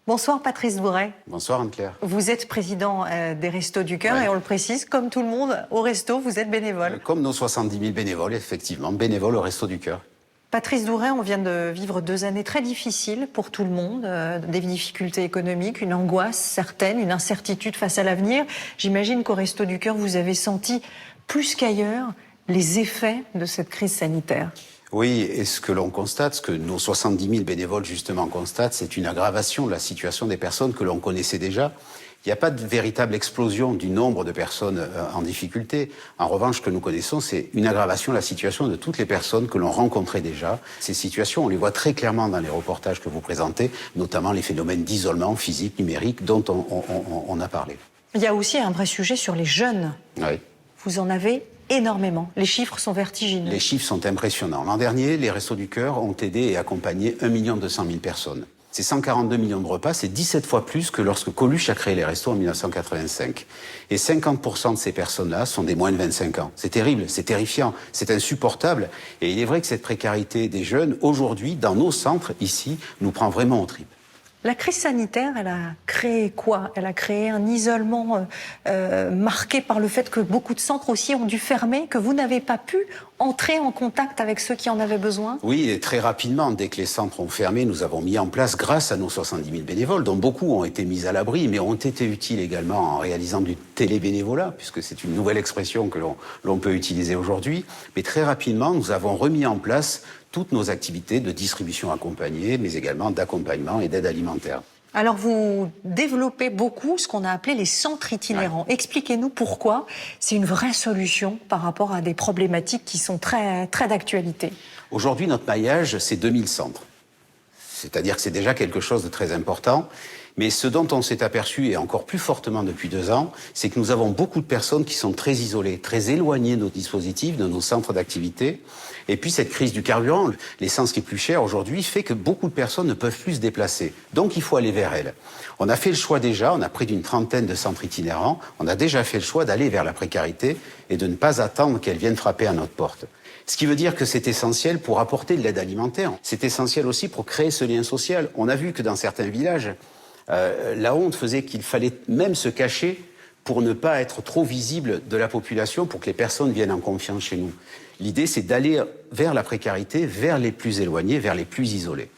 Bonsoir Patrice Bouret. Bonsoir Anne-Claire. Vous êtes président des Restos du Cœur et on le précise, comme tout le monde, au resto, vous êtes bénévole. Comme nos 70 000 bénévoles, effectivement, bénévoles au Restos du Cœur. Patrice Bouret, on vient de vivre 2 années très difficiles pour tout le monde, des difficultés économiques, une angoisse certaine, une incertitude face à l'avenir. J'imagine qu'au Restos du Cœur, vous avez senti plus qu'ailleurs les effets de cette crise sanitaire. Oui, et ce que l'on constate, ce que nos 70 000 bénévoles justement constatent, c'est une aggravation de la situation des personnes que l'on connaissait déjà. Il n'y a pas de véritable explosion du nombre de personnes en difficulté. En revanche, ce que nous connaissons, c'est une aggravation de la situation de toutes les personnes que l'on rencontrait déjà. Ces situations, on les voit très clairement dans les reportages que vous présentez, notamment les phénomènes d'isolement physique, numérique, dont on a parlé. Il y a aussi un vrai sujet sur les jeunes. Oui. Vous en avez énormément. Les chiffres sont vertigineux. Les chiffres sont impressionnants. L'an dernier, les Restos du Cœur ont aidé et accompagné 1 200 000 personnes. C'est 142 millions de repas, c'est 17 fois plus que lorsque Coluche a créé les restos en 1985. Et 50% de ces personnes-là sont des moins de 25 ans. C'est terrible, c'est terrifiant, c'est insupportable. Et il est vrai que cette précarité des jeunes, aujourd'hui, dans nos centres, ici, nous prend vraiment aux tripes. La crise sanitaire, elle a créé quoi? Elle a créé un isolement marqué par le fait que beaucoup de centres aussi ont dû fermer, que vous n'avez pas pu entrer en contact avec ceux qui en avaient besoin? Oui, et très rapidement, dès que les centres ont fermé, nous avons mis en place, grâce à nos 70 000 bénévoles, dont beaucoup ont été mis à l'abri, mais ont été utiles également en réalisant du télébénévolat, puisque c'est une nouvelle expression que l'on peut utiliser aujourd'hui. Mais très rapidement, nous avons remis en place toutes nos activités de distribution accompagnée, mais également d'accompagnement et d'aide alimentaire. Alors vous développez beaucoup ce qu'on a appelé les centres itinérants. Ouais. Expliquez-nous pourquoi c'est une vraie solution par rapport à des problématiques qui sont très, très d'actualité. Aujourd'hui, notre maillage, c'est 2000 centres. C'est-à-dire que c'est déjà quelque chose de très important. Mais ce dont on s'est aperçu, et encore plus fortement depuis 2 ans, c'est que nous avons beaucoup de personnes qui sont très isolées, très éloignées de nos dispositifs, de nos centres d'activité. Et puis cette crise du carburant, l'essence qui est plus chère aujourd'hui, fait que beaucoup de personnes ne peuvent plus se déplacer. Donc il faut aller vers elles. On a fait le choix déjà, on a près d'une trentaine de centres itinérants, on a déjà fait le choix d'aller vers la précarité et de ne pas attendre qu'elle vienne frapper à notre porte. Ce qui veut dire que c'est essentiel pour apporter de l'aide alimentaire. C'est essentiel aussi pour créer ce lien social. On a vu que dans certains villages, la honte faisait qu'il fallait même se cacher pour ne pas être trop visible de la population, pour que les personnes viennent en confiance chez nous. L'idée, c'est d'aller vers la précarité, vers les plus éloignés, vers les plus isolés.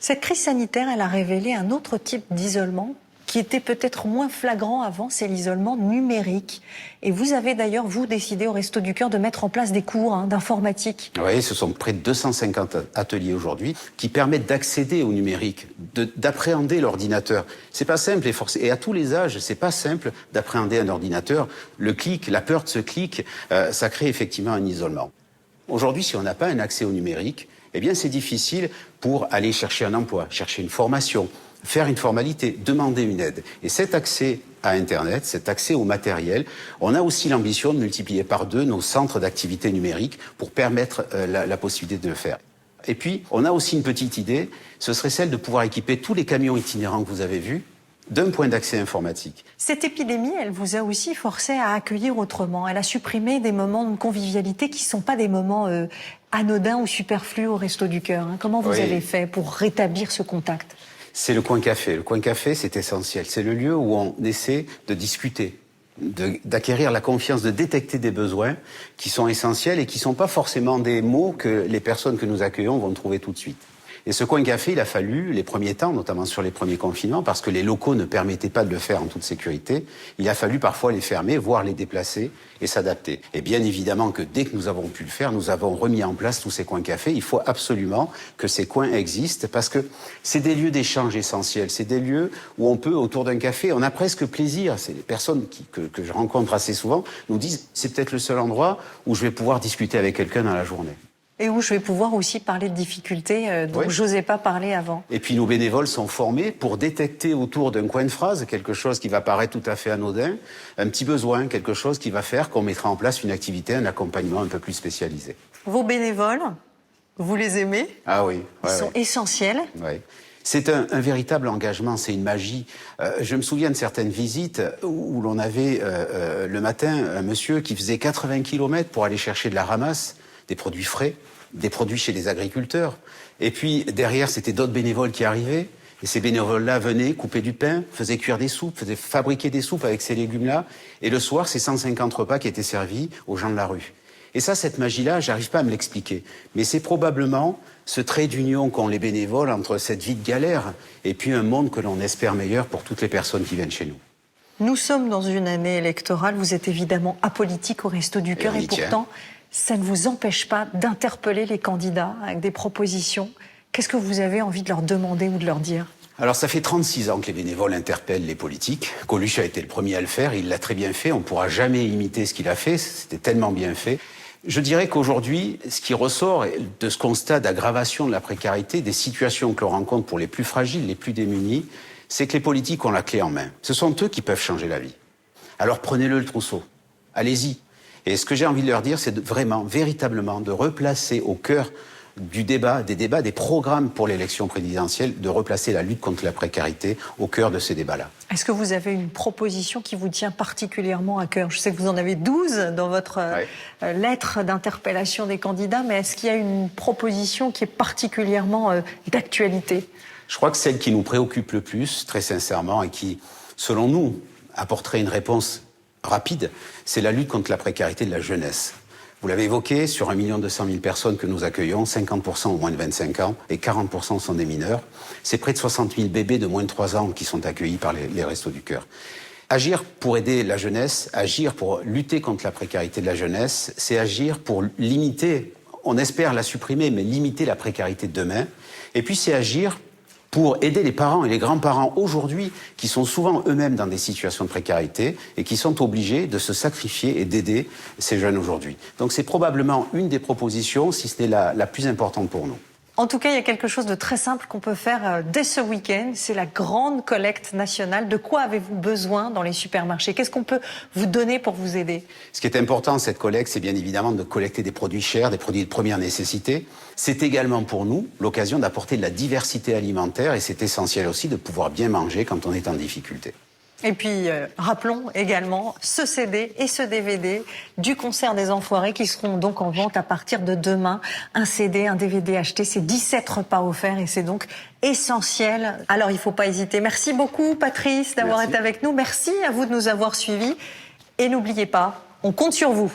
Cette crise sanitaire, elle a révélé un autre type d'isolement qui était peut-être moins flagrant avant, c'est l'isolement numérique. Et vous avez d'ailleurs, vous, décidé au Restos du Cœur de mettre en place des cours d'informatique. Oui, ce sont près de 250 ateliers aujourd'hui qui permettent d'accéder au numérique, d'appréhender l'ordinateur. C'est pas simple et à tous les âges, c'est pas simple d'appréhender un ordinateur. Le clic, la peur de ce clic, ça crée effectivement un isolement. Aujourd'hui, si on n'a pas un accès au numérique, eh bien c'est difficile pour aller chercher un emploi, chercher une formation, faire une formalité, demander une aide. Et cet accès à Internet, cet accès au matériel, on a aussi l'ambition de multiplier par 2 nos centres d'activité numérique pour permettre la possibilité de le faire. Et puis, on a aussi une petite idée, ce serait celle de pouvoir équiper tous les camions itinérants que vous avez vus d'un point d'accès informatique. Cette épidémie, elle vous a aussi forcé à accueillir autrement. Elle a supprimé des moments de convivialité qui ne sont pas des moments anodins ou superflus au Restos du Cœur. Comment vous avez fait pour rétablir ce contact ? C'est le coin café. Le coin café, c'est essentiel. C'est le lieu où on essaie de discuter, d'acquérir la confiance, de détecter des besoins qui sont essentiels et qui ne sont pas forcément des mots que les personnes que nous accueillons vont trouver tout de suite. Et ce coin café, il a fallu, les premiers temps, notamment sur les premiers confinements, parce que les locaux ne permettaient pas de le faire en toute sécurité, il a fallu parfois les fermer, voire les déplacer et s'adapter. Et bien évidemment que dès que nous avons pu le faire, nous avons remis en place tous ces coins café. Il faut absolument que ces coins existent, parce que c'est des lieux d'échange essentiels. C'est des lieux où on peut, autour d'un café, on a presque plaisir. C'est des personnes que je rencontre assez souvent nous disent « c'est peut-être le seul endroit où je vais pouvoir discuter avec quelqu'un dans la journée ». Et où je vais pouvoir aussi parler de difficultés dont je n'osais pas parler avant. Et puis nos bénévoles sont formés pour détecter autour d'un coin de phrase quelque chose qui va paraître tout à fait anodin, un petit besoin, quelque chose qui va faire qu'on mettra en place une activité, un accompagnement un peu plus spécialisé. Vos bénévoles, vous les aimez? Ah oui. Ils sont essentiels. Oui. C'est un véritable engagement, c'est une magie. Je me souviens de certaines visites où l'on avait le matin un monsieur qui faisait 80 km pour aller chercher de la ramasse, des produits frais, des produits chez les agriculteurs. Et puis derrière, c'était d'autres bénévoles qui arrivaient. Et ces bénévoles-là venaient couper du pain, faisaient cuire des soupes, faisaient fabriquer des soupes avec ces légumes-là. Et le soir, c'est 150 repas qui étaient servis aux gens de la rue. Et ça, cette magie-là, j'arrive pas à me l'expliquer. Mais c'est probablement ce trait d'union qu'ont les bénévoles entre cette vie de galère et puis un monde que l'on espère meilleur pour toutes les personnes qui viennent chez nous. Nous sommes dans une année électorale. Vous êtes évidemment apolitique au Resto du Cœur et pourtant, ça ne vous empêche pas d'interpeller les candidats avec des propositions. Qu'est-ce que vous avez envie de leur demander ou de leur dire ? Alors ça fait 36 ans que les bénévoles interpellent les politiques. Coluche a été le premier à le faire, il l'a très bien fait, on ne pourra jamais imiter ce qu'il a fait, c'était tellement bien fait. Je dirais qu'aujourd'hui, ce qui ressort de ce constat d'aggravation de la précarité, des situations que l'on rencontre pour les plus fragiles, les plus démunis, c'est que les politiques ont la clé en main. Ce sont eux qui peuvent changer la vie. Alors prenez-le le trousseau, allez-y. Et ce que j'ai envie de leur dire, c'est vraiment, véritablement, de replacer au cœur du débat, des programmes pour l'élection présidentielle, de replacer la lutte contre la précarité au cœur de ces débats-là. Est-ce que vous avez une proposition qui vous tient particulièrement à cœur ? Je sais que vous en avez 12 dans votre lettre d'interpellation des candidats, mais est-ce qu'il y a une proposition qui est particulièrement d'actualité ? Je crois que celle qui nous préoccupe le plus, très sincèrement, et qui, selon nous, apporterait une réponse rapide, c'est la lutte contre la précarité de la jeunesse. Vous l'avez évoqué, sur 1 200 000 personnes que nous accueillons, 50% ont moins de 25 ans et 40% sont des mineurs. C'est près de 60 000 bébés de moins de 3 ans qui sont accueillis par les Restos du Cœur. Agir pour aider la jeunesse, agir pour lutter contre la précarité de la jeunesse, c'est agir pour limiter, on espère la supprimer, mais limiter la précarité de demain. Et puis c'est agir pour aider les parents et les grands-parents aujourd'hui qui sont souvent eux-mêmes dans des situations de précarité et qui sont obligés de se sacrifier et d'aider ces jeunes aujourd'hui. Donc c'est probablement une des propositions, si ce n'est la plus importante pour nous. En tout cas, il y a quelque chose de très simple qu'on peut faire dès ce week-end, c'est la grande collecte nationale. De quoi avez-vous besoin dans les supermarchés ? Qu'est-ce qu'on peut vous donner pour vous aider ? Ce qui est important, cette collecte, c'est bien évidemment de collecter des produits chers, des produits de première nécessité. C'est également pour nous l'occasion d'apporter de la diversité alimentaire et c'est essentiel aussi de pouvoir bien manger quand on est en difficulté. Et puis, rappelons également ce CD et ce DVD du concert des Enfoirés qui seront donc en vente à partir de demain. Un CD, un DVD acheté, c'est 17 repas offerts et c'est donc essentiel. Alors, il ne faut pas hésiter. Merci beaucoup, Patrice, d'avoir été avec nous. Merci à vous de nous avoir suivis. Et n'oubliez pas, on compte sur vous.